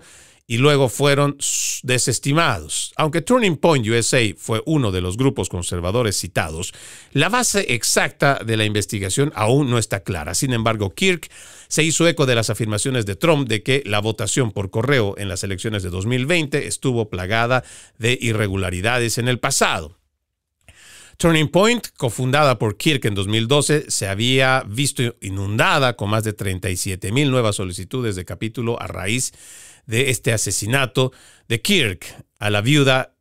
y luego fueron desestimados. Aunque Turning Point USA fue uno de los grupos conservadores citados, la base exacta de la investigación aún no está clara. Sin embargo, Kirk se hizo eco de las afirmaciones de Trump de que la votación por correo en las elecciones de 2020 estuvo plagada de irregularidades en el pasado. Turning Point, cofundada por Kirk en 2012, se había visto inundada con más de 37,000 nuevas solicitudes de capítulo a raíz de este asesinato de Kirk. A la viuda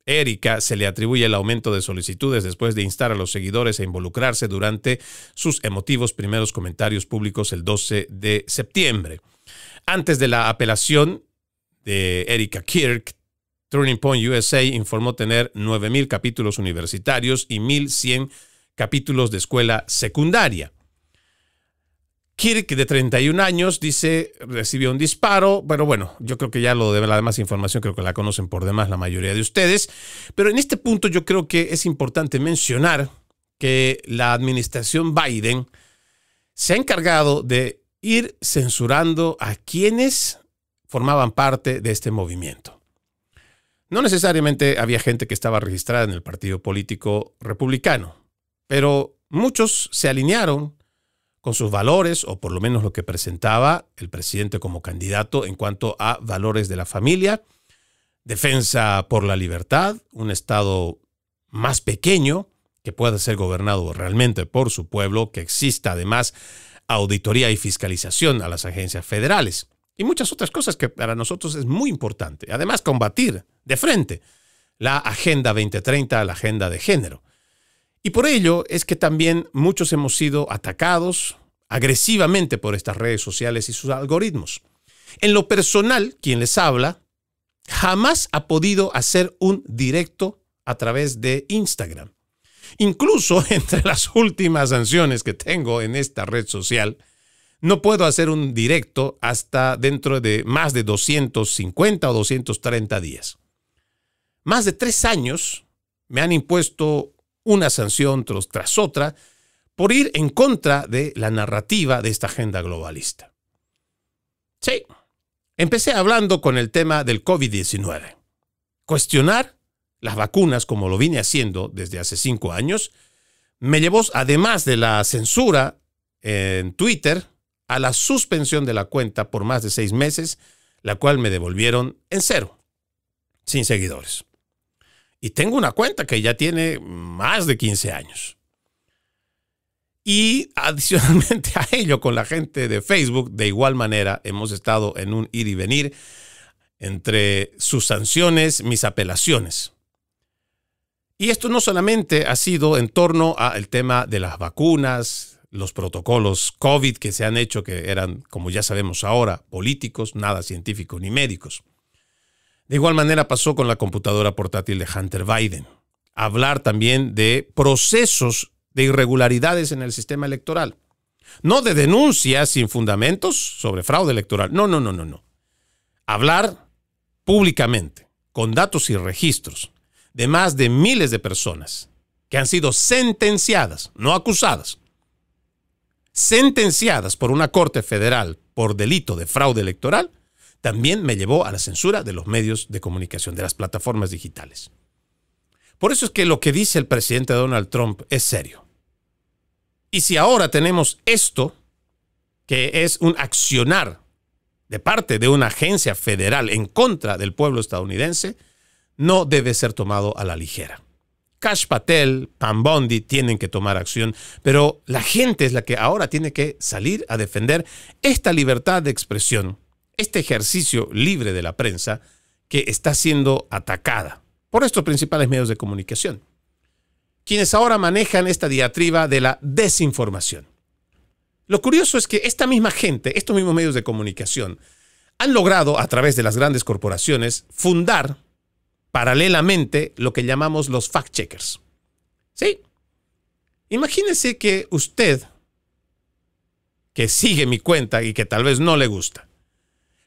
Erika se le atribuye el aumento de solicitudes después de instar a los seguidores a involucrarse durante sus emotivos primeros comentarios públicos el 12 de septiembre. Antes de la apelación de Erika Kirk, Turning Point USA informó tener 9,000 capítulos universitarios y 1,100 capítulos de escuela secundaria. Kirk, de 31 años, dice recibió un disparo, pero bueno, yo creo que ya lo de la demás información creo que la conocen por demás la mayoría de ustedes, pero en este punto yo creo que es importante mencionar que la administración Biden se ha encargado de ir censurando a quienes formaban parte de este movimiento. No necesariamente había gente que estaba registrada en el partido político republicano, pero muchos se alinearon con sus valores, o por lo menos lo que presentaba el presidente como candidato en cuanto a valores de la familia, defensa por la libertad, un estado más pequeño que pueda ser gobernado realmente por su pueblo, que exista además auditoría y fiscalización a las agencias federales y muchas otras cosas que para nosotros es muy importante. Además, combatir de frente la Agenda 2030, la agenda de género. Y por ello es que también muchos hemos sido atacados agresivamente por estas redes sociales y sus algoritmos. En lo personal, quien les habla jamás ha podido hacer un directo a través de Instagram. Incluso entre las últimas sanciones que tengo en esta red social, no puedo hacer un directo hasta dentro de más de 250 o 230 días. Más de 3 años me han impuesto una sanción tras otra por ir en contra de la narrativa de esta agenda globalista. Sí, empecé hablando con el tema del COVID-19. Cuestionar las vacunas, como lo vine haciendo desde hace 5 años, me llevó, además de la censura en Twitter, a la suspensión de la cuenta por más de 6 meses, la cual me devolvieron en cero, sin seguidores. Y tengo una cuenta que ya tiene más de 15 años. Y adicionalmente a ello, con la gente de Facebook, de igual manera, hemos estado en un ir y venir entre sus sanciones, mis apelaciones. Y esto no solamente ha sido en torno al tema de las vacunas, los protocolos COVID que se han hecho, que eran, como ya sabemos ahora, políticos, nada científicos ni médicos. De igual manera pasó con la computadora portátil de Hunter Biden. Hablar también de procesos de irregularidades en el sistema electoral. No de denuncias sin fundamentos sobre fraude electoral. No. Hablar públicamente, con datos y registros, de más de miles de personas que han sido sentenciadas, no acusadas, sentenciadas por una corte federal por delito de fraude electoral, también me llevó a la censura de los medios de comunicación, de las plataformas digitales. Por eso es que lo que dice el presidente Donald Trump es serio. Y si ahora tenemos esto, que es un accionar de parte de una agencia federal en contra del pueblo estadounidense, no debe ser tomado a la ligera. Kash Patel, Pam Bondi tienen que tomar acción, pero la gente es la que ahora tiene que salir a defender esta libertad de expresión, este ejercicio libre de la prensa que está siendo atacada por estos principales medios de comunicación, quienes ahora manejan esta diatriba de la desinformación. Lo curioso es que esta misma gente, estos mismos medios de comunicación, han logrado, a través de las grandes corporaciones, fundar paralelamente lo que llamamos los fact-checkers. ¿Sí? Imagínese que usted, que sigue mi cuenta y que tal vez no le gusta,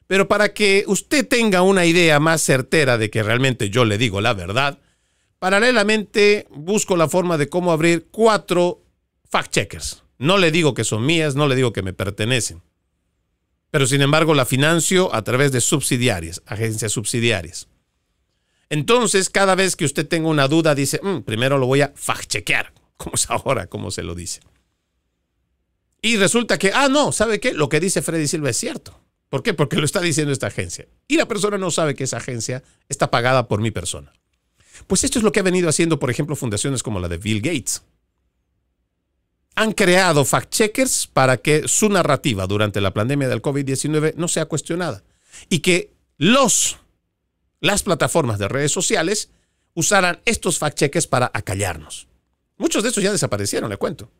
pero para que usted tenga una idea más certera de que realmente yo le digo la verdad, paralelamente busco la forma de cómo abrir 4 fact-checkers. No le digo que son mías, no le digo que me pertenecen, pero sin embargo la financio a través de subsidiarias, agencias subsidiarias. Entonces, cada vez que usted tenga una duda, dice, primero lo voy a fact-chequear, como es ahora, como se lo dice. Y resulta que, no, ¿sabe qué? Lo que dice Freddy Silva es cierto. ¿Por qué? Porque lo está diciendo esta agencia. Y la persona no sabe que esa agencia está pagada por mi persona. Pues esto es lo que ha venido haciendo, por ejemplo, fundaciones como la de Bill Gates. Han creado fact-checkers para que su narrativa durante la pandemia del COVID-19 no sea cuestionada. Y que las plataformas de redes sociales usaran estos fact-checkers para acallarnos. Muchos de estos ya desaparecieron, le cuento.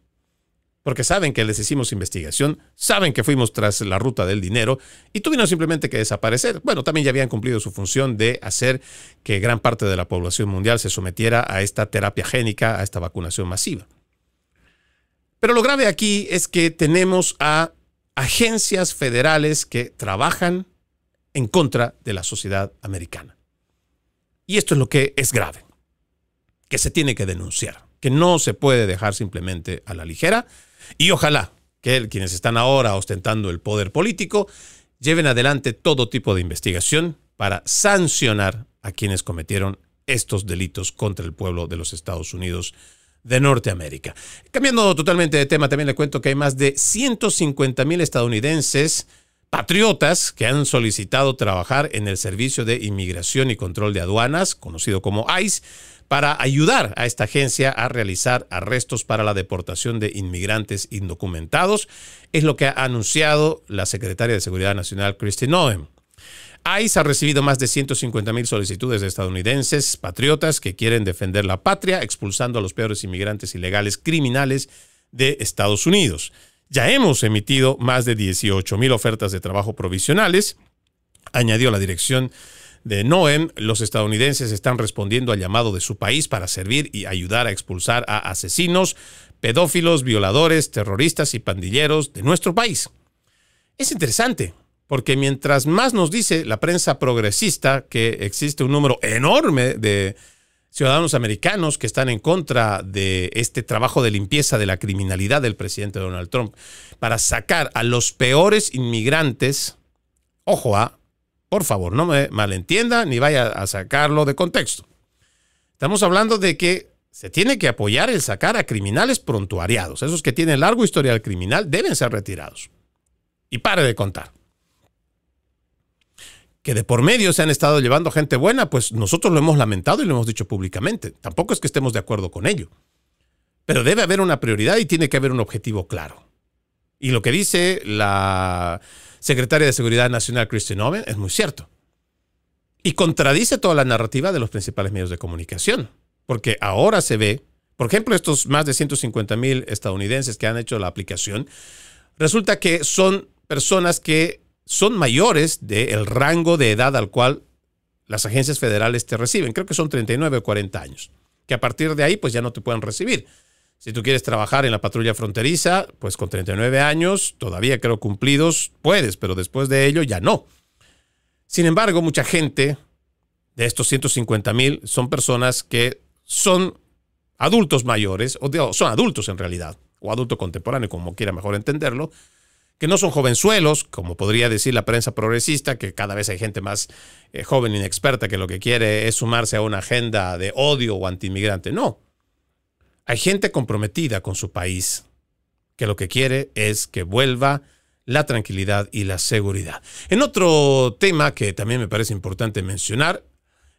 Porque saben que les hicimos investigación, saben que fuimos tras la ruta del dinero y tuvieron simplemente que desaparecer. Bueno, también ya habían cumplido su función de hacer que gran parte de la población mundial se sometiera a esta terapia génica, a esta vacunación masiva. Pero lo grave aquí es que tenemos a agencias federales que trabajan en contra de la sociedad americana. Y esto es lo que es grave, que se tiene que denunciar, que no se puede dejar simplemente a la ligera. Y ojalá que quienes están ahora ostentando el poder político lleven adelante todo tipo de investigación para sancionar a quienes cometieron estos delitos contra el pueblo de los Estados Unidos de Norteamérica. Cambiando totalmente de tema, también le cuento que hay más de 150,000 estadounidenses patriotas que han solicitado trabajar en el Servicio de Inmigración y Control de Aduanas, conocido como ICE, para ayudar a esta agencia a realizar arrestos para la deportación de inmigrantes indocumentados. Es lo que ha anunciado la secretaria de Seguridad Nacional, Kristi Noem. ICE ha recibido más de 150,000 solicitudes de estadounidenses patriotas que quieren defender la patria, expulsando a los peores inmigrantes ilegales criminales de Estados Unidos. Ya hemos emitido más de 18,000 ofertas de trabajo provisionales, añadió la dirección de Noem. Los estadounidenses están respondiendo al llamado de su país para servir y ayudar a expulsar a asesinos, pedófilos, violadores, terroristas y pandilleros de nuestro país. Es interesante, porque mientras más nos dice la prensa progresista que existe un número enorme de ciudadanos americanos que están en contra de este trabajo de limpieza de la criminalidad del presidente Donald Trump para sacar a los peores inmigrantes, ojo, por favor, no me malentienda ni vaya a sacarlo de contexto. Estamos hablando de que se tiene que apoyar el sacar a criminales prontuariados. Esos que tienen largo historial criminal deben ser retirados. Y pare de contar. Que de por medio se han estado llevando gente buena, pues nosotros lo hemos lamentado y lo hemos dicho públicamente. Tampoco es que estemos de acuerdo con ello. Pero debe haber una prioridad y tiene que haber un objetivo claro. Y lo que dice la secretaria de Seguridad Nacional, Kristi Noem, es muy cierto. Y contradice toda la narrativa de los principales medios de comunicación. Porque ahora se ve, por ejemplo, estos más de 150,000 estadounidenses que han hecho la aplicación, resulta que son personas que son mayores del rango de edad al cual las agencias federales te reciben. Creo que son 39 o 40 años. Que a partir de ahí pues ya no te pueden recibir. Si tú quieres trabajar en la patrulla fronteriza, pues con 39 años, todavía creo cumplidos, puedes, pero después de ello ya no. Sin embargo, mucha gente de estos 150,000 son personas que son adultos mayores, o son adultos en realidad, o adulto contemporáneo, como quiera mejor entenderlo, que no son jovenzuelos, como podría decir la prensa progresista, que cada vez hay gente más joven e inexperta que lo que quiere es sumarse a una agenda de odio o antiinmigrante. No. Hay gente comprometida con su país, que lo que quiere es que vuelva la tranquilidad y la seguridad. En otro tema que también me parece importante mencionar,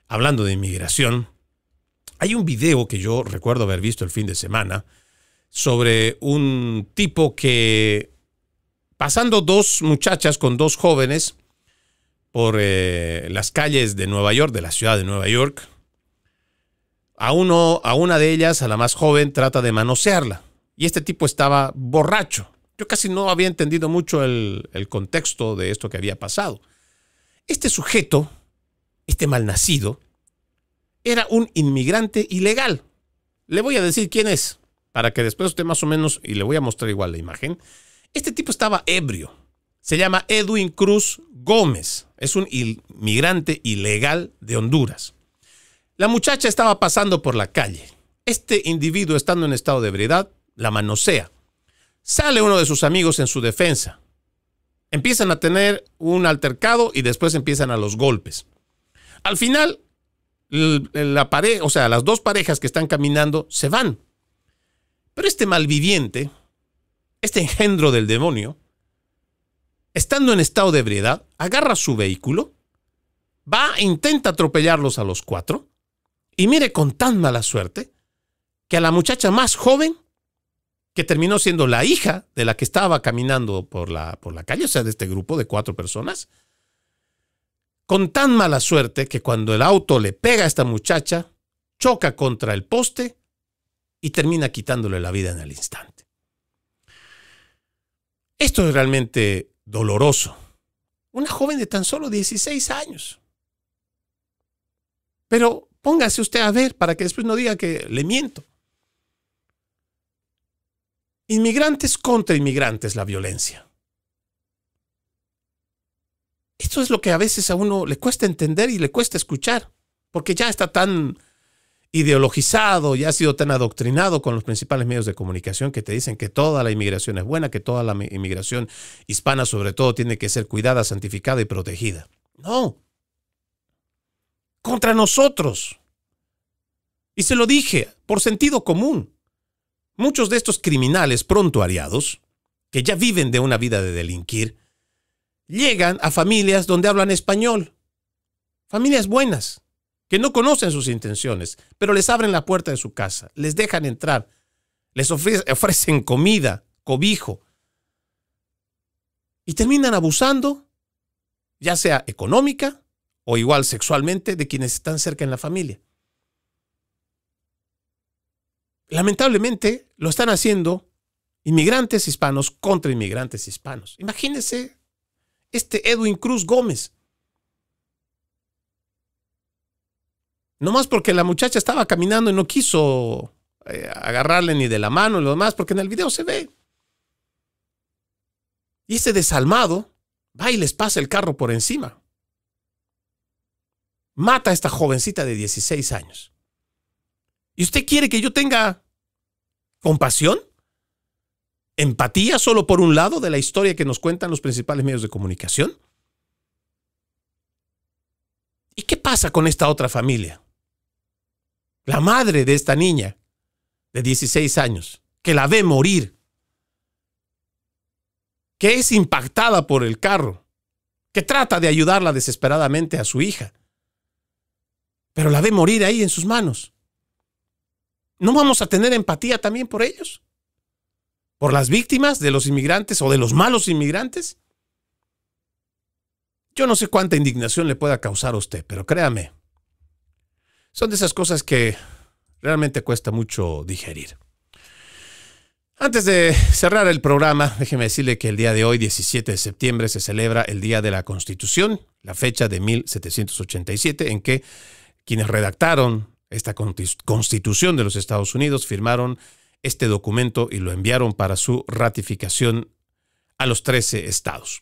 hablando de inmigración, hay un video que yo recuerdo haber visto el fin de semana sobre un tipo que, pasando dos muchachas con dos jóvenes por las calles de Nueva York, de la ciudad de Nueva York, a una de ellas, a la más joven, trata de manosearla. Y este tipo estaba borracho. Yo casi no había entendido mucho el contexto de esto que había pasado. Este sujeto, este malnacido, era un inmigrante ilegal. Le voy a decir quién es, para que después usted más o menos, y le voy a mostrar igual la imagen. Este tipo estaba ebrio. Se llama Edwin Cruz Gómez. Es un inmigrante ilegal de Honduras. La muchacha estaba pasando por la calle. Este individuo, estando en estado de ebriedad, la manosea. Sale uno de sus amigos en su defensa. Empiezan a tener un altercado y después empiezan a los golpes. Al final, las dos parejas que están caminando se van. Pero este malviviente, este engendro del demonio, estando en estado de ebriedad, agarra su vehículo, va e intenta atropellarlos a los cuatro. Y mire, con tan mala suerte, que a la muchacha más joven, que terminó siendo la hija de la que estaba caminando por la calle, o sea, de este grupo de 4 personas, con tan mala suerte que cuando el auto le pega a esta muchacha, choca contra el poste y termina quitándole la vida en el instante. Esto es realmente doloroso. Una joven de tan solo 16 años. Pero póngase usted a ver para que después no diga que le miento. Inmigrantes contra inmigrantes, la violencia. Esto es lo que a veces a uno le cuesta entender y le cuesta escuchar, porque ya está tan ideologizado, ya ha sido tan adoctrinado con los principales medios de comunicación que te dicen que toda la inmigración es buena, que toda la inmigración hispana sobre todo tiene que ser cuidada, santificada y protegida. No. Contra nosotros. Y se lo dije, por sentido común. Muchos de estos criminales prontuariados, que ya viven de una vida de delinquir, llegan a familias donde hablan español. Familias buenas, que no conocen sus intenciones, pero les abren la puerta de su casa, les dejan entrar, les ofrecen comida, cobijo, y terminan abusando, ya sea económica o igual sexualmente, de quienes están cerca en la familia. Lamentablemente lo están haciendo inmigrantes hispanos contra inmigrantes hispanos. Imagínense este Edwin Cruz Gómez. Nomás porque la muchacha estaba caminando y no quiso agarrarle ni de la mano y lo demás, porque en el video se ve. Y este desalmado va y les pasa el carro por encima. Mata a esta jovencita de 16 años. ¿Y usted quiere que yo tenga compasión? ¿Empatía solo por un lado de la historia que nos cuentan los principales medios de comunicación? ¿Y qué pasa con esta otra familia? La madre de esta niña de 16 años, que la ve morir, que es impactada por el carro, que trata de ayudarla desesperadamente a su hija, pero la ve morir ahí en sus manos. ¿No vamos a tener empatía también por ellos? ¿Por las víctimas de los inmigrantes o de los malos inmigrantes? Yo no sé cuánta indignación le pueda causar a usted, pero créame, son de esas cosas que realmente cuesta mucho digerir. Antes de cerrar el programa, déjeme decirle que el día de hoy, 17 de septiembre, se celebra el Día de la Constitución, la fecha de 1787, en que quienes redactaron esta Constitución de los Estados Unidos firmaron este documento y lo enviaron para su ratificación a los 13 estados.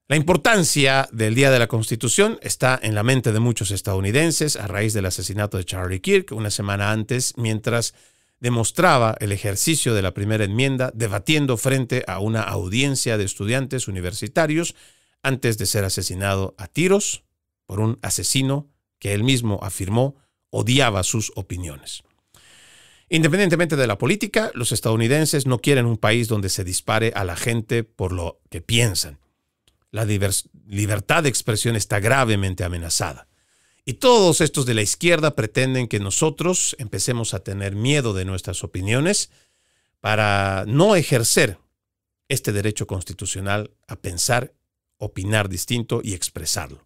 La importancia del Día de la Constitución está en la mente de muchos estadounidenses a raíz del asesinato de Charlie Kirk una semana antes, mientras demostraba el ejercicio de la primera enmienda debatiendo frente a una audiencia de estudiantes universitarios antes de ser asesinado a tiros por un asesino que él mismo afirmó odiaba sus opiniones. Independientemente de la política, los estadounidenses no quieren un país donde se dispare a la gente por lo que piensan. La libertad de expresión está gravemente amenazada. Y todos estos de la izquierda pretenden que nosotros empecemos a tener miedo de nuestras opiniones para no ejercer este derecho constitucional a pensar, opinar distinto y expresarlo.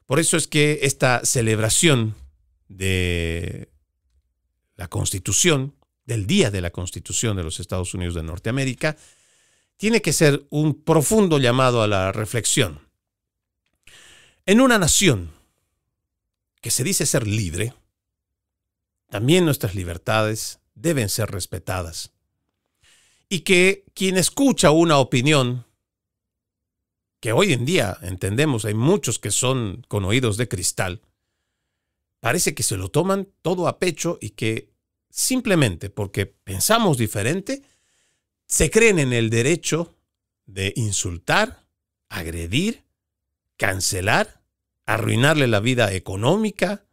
Por eso es que esta celebración de la Constitución, del Día de la Constitución de los Estados Unidos de Norteamérica, tiene que ser un profundo llamado a la reflexión. En una nación que se dice ser libre, también nuestras libertades deben ser respetadas. Y que quien escucha una opinión, que hoy en día entendemos, hay muchos que son con oídos de cristal, parece que se lo toman todo a pecho y que simplemente porque pensamos diferente, se creen en el derecho de insultar, agredir, cancelar, arruinarle la vida económica,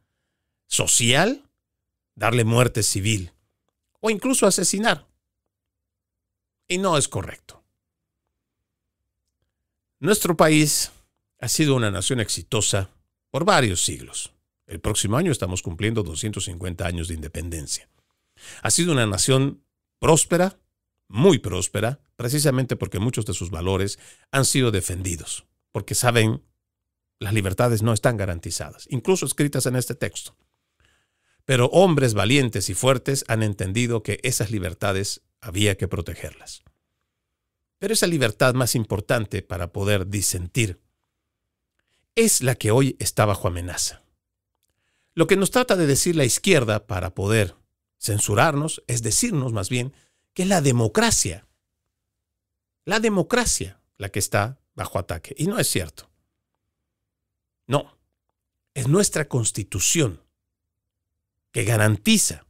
social, darle muerte civil o incluso asesinar. Y no es correcto. Nuestro país ha sido una nación exitosa por varios siglos. El próximo año estamos cumpliendo 250 años de independencia. Ha sido una nación próspera, muy próspera, precisamente porque muchos de sus valores han sido defendidos, porque saben, las libertades no están garantizadas, incluso escritas en este texto. Pero hombres valientes y fuertes han entendido que esas libertades había que protegerlas. Pero esa libertad más importante para poder disentir es la que hoy está bajo amenaza. Lo que nos trata de decir la izquierda para poder censurarnos es decirnos más bien que es la democracia la que está bajo ataque. Y no es cierto. No, es nuestra Constitución que garantiza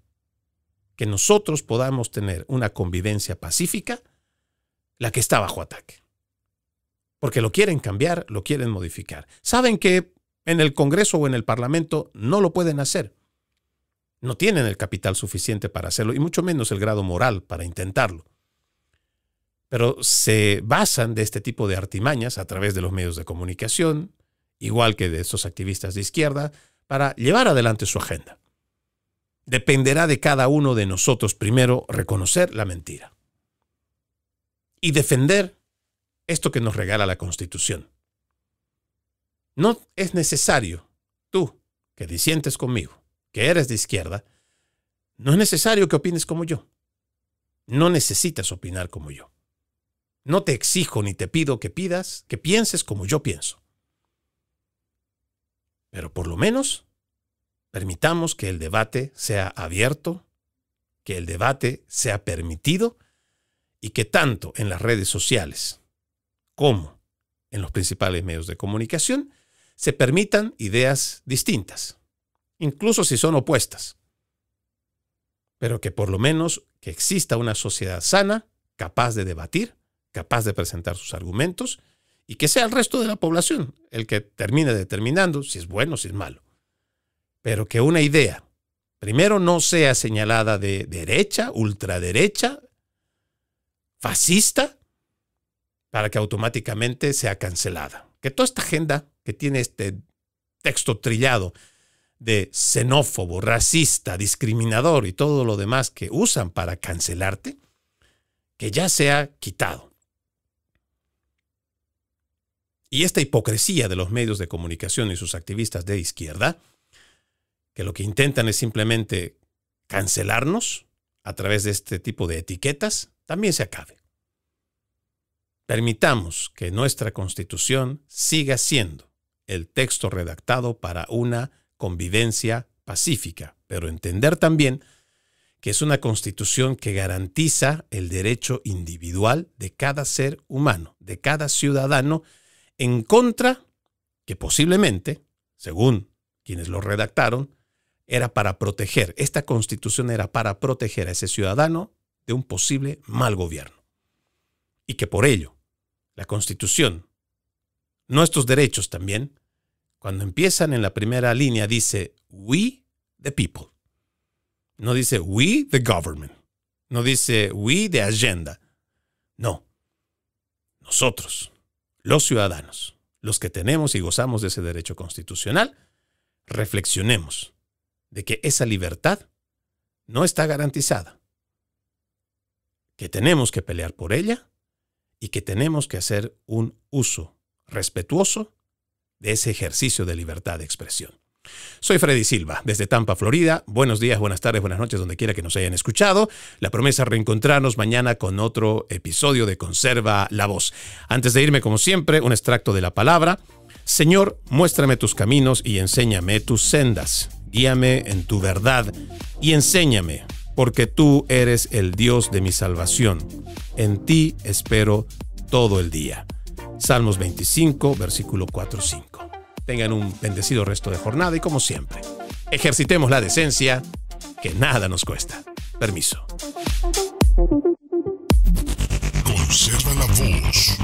que nosotros podamos tener una convivencia pacífica la que está bajo ataque. Porque lo quieren cambiar, lo quieren modificar. Saben que en el Congreso o en el Parlamento no lo pueden hacer. No tienen el capital suficiente para hacerlo y mucho menos el grado moral para intentarlo. Pero se basan de este tipo de artimañas a través de los medios de comunicación, igual que de estos activistas de izquierda, para llevar adelante su agenda. Dependerá de cada uno de nosotros primero reconocer la mentira y defender esto que nos regala la Constitución. No es necesario, tú, que disientes conmigo, que eres de izquierda, no es necesario que opines como yo. No necesitas opinar como yo. No te exijo ni te pido que pienses como yo pienso. Pero por lo menos permitamos que el debate sea abierto, que el debate sea permitido y que tanto en las redes sociales como en los principales medios de comunicación se permitan ideas distintas, incluso si son opuestas, pero que por lo menos que exista una sociedad sana, capaz de debatir, capaz de presentar sus argumentos y que sea el resto de la población el que termine determinando si es bueno o si es malo. Pero que una idea, primero, no sea señalada de derecha, ultraderecha, fascista, para que automáticamente sea cancelada. Que toda esta agenda que tiene este texto trillado de xenófobo, racista, discriminador y todo lo demás que usan para cancelarte, que ya sea quitado. Y esta hipocresía de los medios de comunicación y sus activistas de izquierda, que lo que intentan es simplemente cancelarnos a través de este tipo de etiquetas, también se acabe. Permitamos que nuestra Constitución siga siendo el texto redactado para una convivencia pacífica, pero entender también que es una constitución que garantiza el derecho individual de cada ser humano, de cada ciudadano, en contra que posiblemente, según quienes lo redactaron, era para proteger, esta constitución era para proteger a ese ciudadano de un posible mal gobierno. Y que por ello, la constitución, nuestros derechos también, cuando empiezan en la primera línea dice we the people. No dice we the government. No dice we the agenda. No. Nosotros, los ciudadanos, los que tenemos y gozamos de ese derecho constitucional, reflexionemos de que esa libertad no está garantizada, que tenemos que pelear por ella y que tenemos que hacer un uso respetuoso de ese ejercicio de libertad de expresión. Soy Freddy Silva, desde Tampa, Florida. Buenos días, buenas tardes, buenas noches, donde quiera que nos hayan escuchado. La promesa es reencontrarnos mañana con otro episodio de Conserva la Voz. Antes de irme, como siempre, un extracto de la palabra. Señor, muéstrame tus caminos y enséñame tus sendas. Guíame en tu verdad y enséñame, porque tú eres el Dios de mi salvación. En ti espero todo el día. Salmos 25, versículo 4-5. Tengan un bendecido resto de jornada y, como siempre, ejercitemos la decencia, que nada nos cuesta. Permiso. Conserva la Voz.